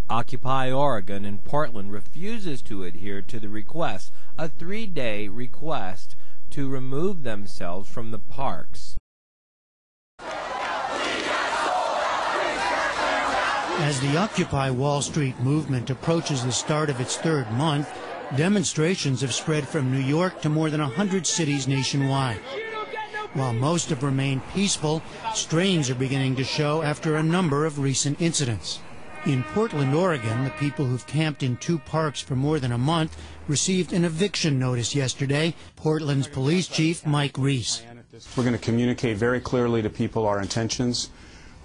Occupy Oregon in Portland refuses to adhere to the request, a 3-day request to remove themselves from the parks. As the Occupy Wall Street movement approaches the start of its third month, demonstrations have spread from New York to more than 100 cities nationwide. While most have remained peaceful, strains are beginning to show after a number of recent incidents. In Portland, Oregon, the people who've camped in 2 parks for more than a month received an eviction notice yesterday. Portland's police chief, Mike Reese. We're going to communicate very clearly to people our intentions.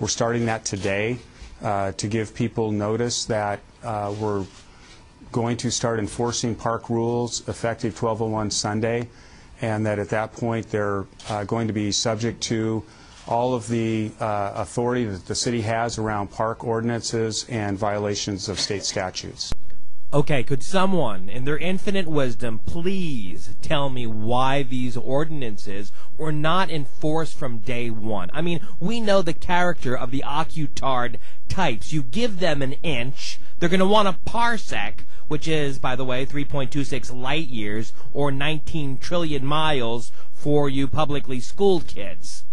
We're starting that today to give people notice that we're going to start enforcing park rules effective 12/01 Sunday, and that at that point they're going to be subject to all of the authority that the city has around park ordinances and violations of state statutes. Okay, could someone, in their infinite wisdom, please tell me why these ordinances were not enforced from day one? I mean, we know the character of the Occutard types. You give them an inch, they're going to want a parsec, which is, by the way, 3.26 light years, or 19 trillion miles for you publicly schooled kids.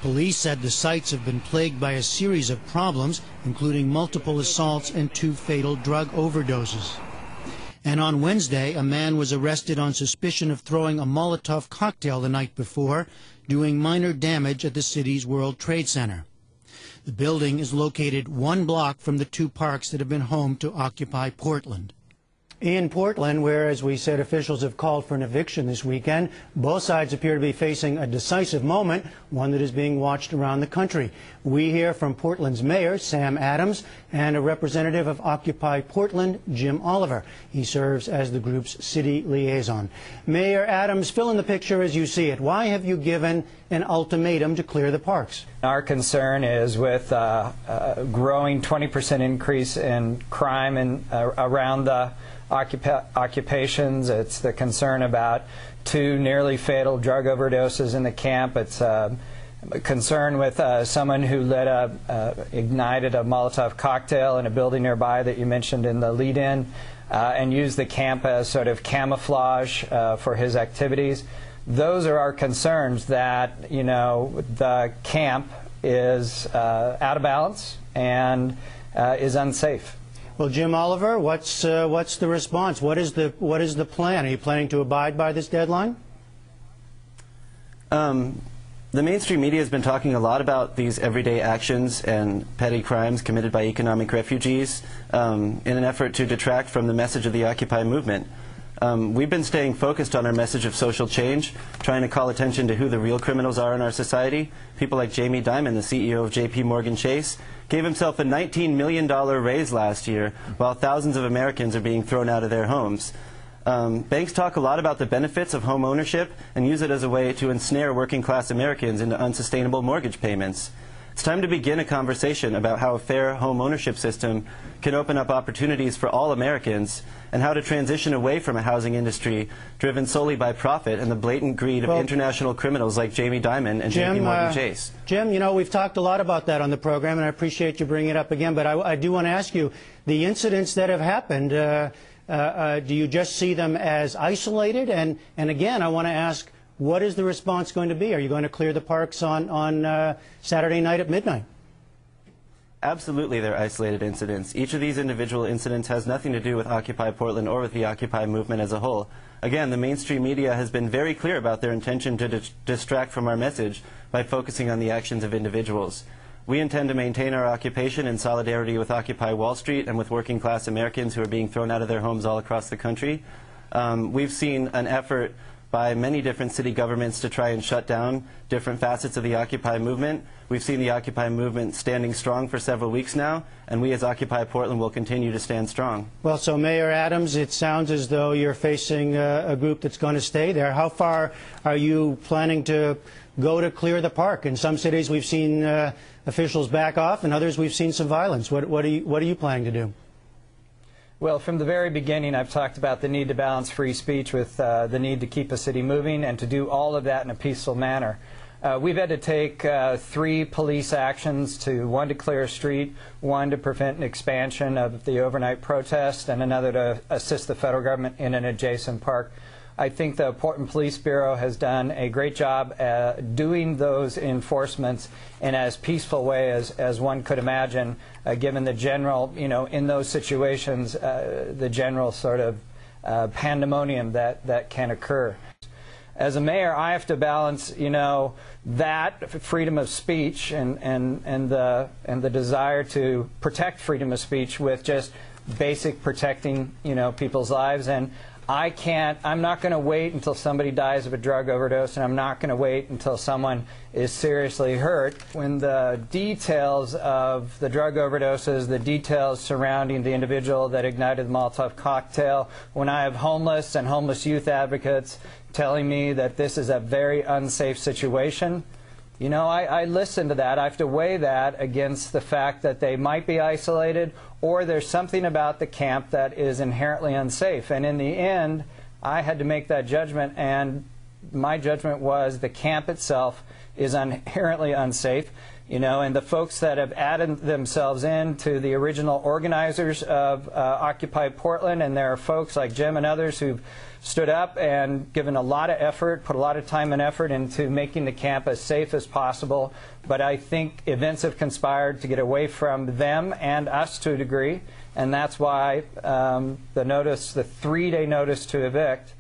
Police said the sites have been plagued by a series of problems, including multiple assaults and 2 fatal drug overdoses. And on Wednesday, a man was arrested on suspicion of throwing a Molotov cocktail the night before, doing minor damage at the city's World Trade Center. The building is located 1 block from the 2 parks that have been home to Occupy Portland. In Portland, where, as we said, officials have called for an eviction this weekend, both sides appear to be facing a decisive moment, one that is being watched around the country. We hear from Portland's mayor, Sam Adams, and a representative of Occupy Portland, Jim Oliver. He serves as the group's city liaison. Mayor Adams, fill in the picture as you see it. Why have you given an ultimatum to clear the parks? Our concern is with a growing 20% increase in crime around the occupations. It's the concern about 2 nearly fatal drug overdoses in the camp. It's a concern with someone who ignited a Molotov cocktail in a building nearby that you mentioned in the lead-in and used the camp as sort of camouflage for his activities. Those are our concerns, that, you know, the camp is out of balance and is unsafe. Well, Jim Oliver, what's the response? What is the plan? Are you planning to abide by this deadline? The mainstream media has been talking a lot about these everyday actions and petty crimes committed by economic refugees in an effort to detract from the message of the Occupy movement. We've been staying focused on our message of social change, trying to call attention to who the real criminals are in our society. People like Jamie Dimon, the CEO of J.P. Morgan Chase, gave himself a $19 million raise last year, while thousands of Americans are being thrown out of their homes. Banks talk a lot about the benefits of home ownership and use it as a way to ensnare working-class Americans into unsustainable mortgage payments. It's time to begin a conversation about how a fair home ownership system can open up opportunities for all Americans, and how to transition away from a housing industry driven solely by profit and the blatant greed of international criminals like Jamie Dimon and J.P. Morgan Chase. Jim, you know, we've talked a lot about that on the program, and I appreciate you bringing it up again, but I do want to ask you, the incidents that have happened, do you just see them as isolated? And again, I want to ask, what is the response going to be? Are you going to clear the parks on Saturday night at midnight? Absolutely, they're isolated incidents. Each of these individual incidents has nothing to do with Occupy Portland or with the Occupy movement as a whole. Again, the mainstream media has been very clear about their intention to distract from our message by focusing on the actions of individuals. We intend to maintain our occupation in solidarity with Occupy Wall Street and with working class Americans who are being thrown out of their homes all across the country. We've seen an effort by many different city governments to try and shut down different facets of the Occupy movement. We've seen the Occupy movement standing strong for several weeks now, and we as Occupy Portland will continue to stand strong. Well, so Mayor Adams, it sounds as though you're facing a group that's going to stay there. How far are you planning to go to clear the park? In some cities we've seen officials back off, and others we've seen some violence. What are you planning to do? Well, from the very beginning, I've talked about the need to balance free speech with the need to keep a city moving and to do all of that in a peaceful manner. We've had to take 3 police actions, one to clear a street, one to prevent an expansion of the overnight protest, and another to assist the federal government in an adjacent park. I think the Portland Police Bureau has done a great job doing those enforcements in as peaceful way as one could imagine, given the general, in those situations, the general sort of pandemonium that can occur. As a mayor, I have to balance, that freedom of speech and the desire to protect freedom of speech with just basic protecting, people's lives. And I'm not going to wait until somebody dies of a drug overdose, and I'm not going to wait until someone is seriously hurt. When the details of the drug overdoses, the details surrounding the individual that ignited the Molotov cocktail, when I have homeless and homeless youth advocates telling me that this is a very unsafe situation, I listen to that. I have to weigh that against the fact that they might be isolated or there's something about the camp that is inherently unsafe. And in the end, I had to make that judgment, and my judgment was the camp itself is inherently unsafe. And the folks that have added themselves in to the original organizers of Occupy Portland, and there are folks like Jim and others who've stood up and given a lot of effort, put a lot of time and effort into making the camp as safe as possible. But I think events have conspired to get away from them and us to a degree, and that's why the 3-day notice to evict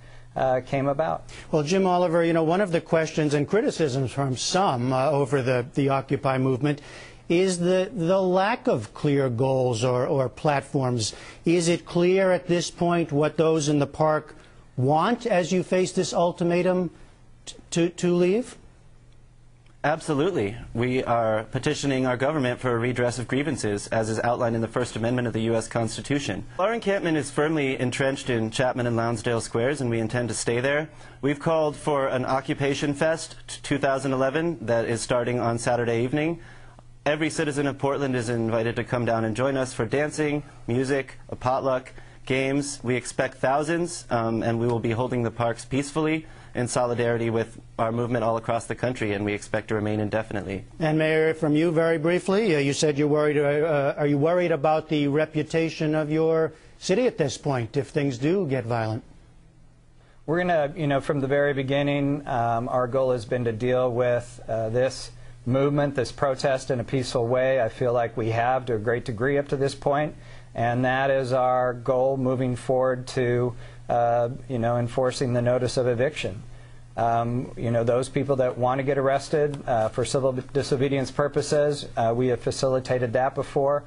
came about. Well, Jim Oliver, one of the questions and criticisms from some over the Occupy movement is the lack of clear goals or platforms. Is it clear at this point what those in the park want as you face this ultimatum to leave? Absolutely. We are petitioning our government for a redress of grievances, as is outlined in the First Amendment of the U.S. Constitution. Our encampment is firmly entrenched in Chapman and Lonsdale squares, and we intend to stay there. We've called for an Occupation Fest 2011 that is starting on Saturday evening. Every citizen of Portland is invited to come down and join us for dancing, music, a potluck, games. We expect thousands, and we will be holding the parks peacefully in solidarity with our movement all across the country, and we expect to remain indefinitely. And Mayor, from you very briefly, you said you're worried. Are you worried about the reputation of your city at this point if things do get violent? We're going to, from the very beginning, our goal has been to deal with this movement, this protest in a peaceful way. I feel like we have to a great degree up to this point, and that is our goal moving forward to enforcing the notice of eviction. Those people that want to get arrested for civil disobedience purposes, we have facilitated that before.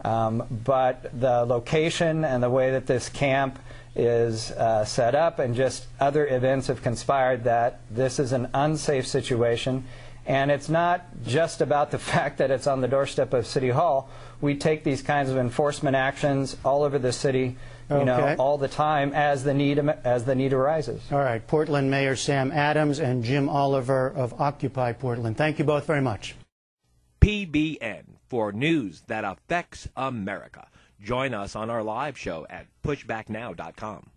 But the location and the way that this camp is set up and just other events have conspired that this is an unsafe situation. And it's not just about the fact that it's on the doorstep of City Hall. We take these kinds of enforcement actions all over the city, all the time as the need arises. All right. Portland Mayor Sam Adams and Jim Oliver of Occupy Portland. Thank you both very much. PBN, for news that affects America. Join us on our live show at pushbacknow.com.